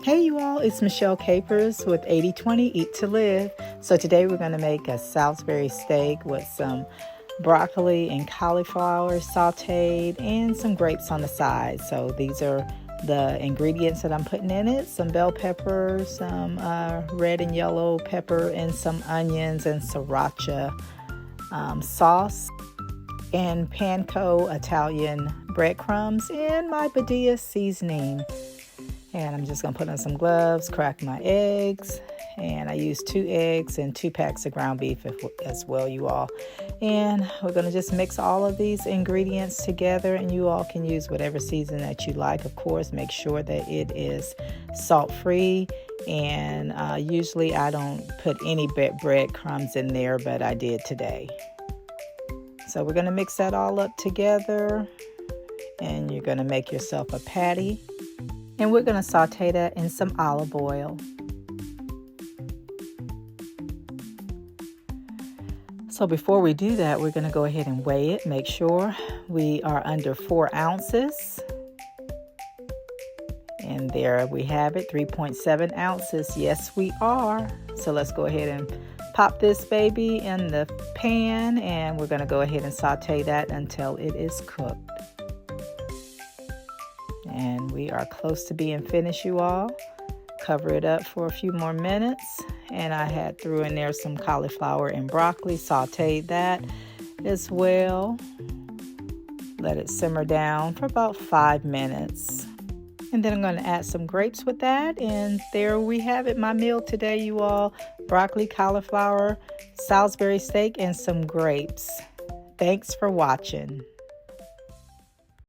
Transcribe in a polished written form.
Hey you all, it's Michelle Capers with 80/20 Eat to Live. So today we're going to make a Salisbury steak with some broccoli and cauliflower sauteed and some grapes on the side. So these are the ingredients that I'm putting in it: some bell pepper, some red and yellow pepper, and some onions and sriracha sauce, and panko Italian breadcrumbs, and my Badia seasoning. And I'm just going to put on some gloves, crack my eggs, and I use 2 eggs and 2 packs of ground beef as well, you all. And we're going to just mix all of these ingredients together, and you all can use whatever season that you like. Of course, make sure that it is salt-free, and usually I don't put any breadcrumbs in there, but I did today. So we're going to mix that all up together, and you're going to make yourself a patty. And we're going to saute that in some olive oil. So before we do that, we're going to go ahead and weigh it. Make sure we are under 4 ounces. And there we have it, 3.7 ounces. Yes, we are. So let's go ahead and pop this baby in the pan. And we're going to go ahead and saute that until it is cooked. And we are close to being finished, you all. Cover it up for a few more minutes. And I threw in there some cauliflower and broccoli, sauteed that as well. Let it simmer down for about 5 minutes. And then I'm going to add some grapes with that. And there we have it, my meal today, you all. Broccoli, cauliflower, Salisbury steak, and some grapes. Thanks for watching.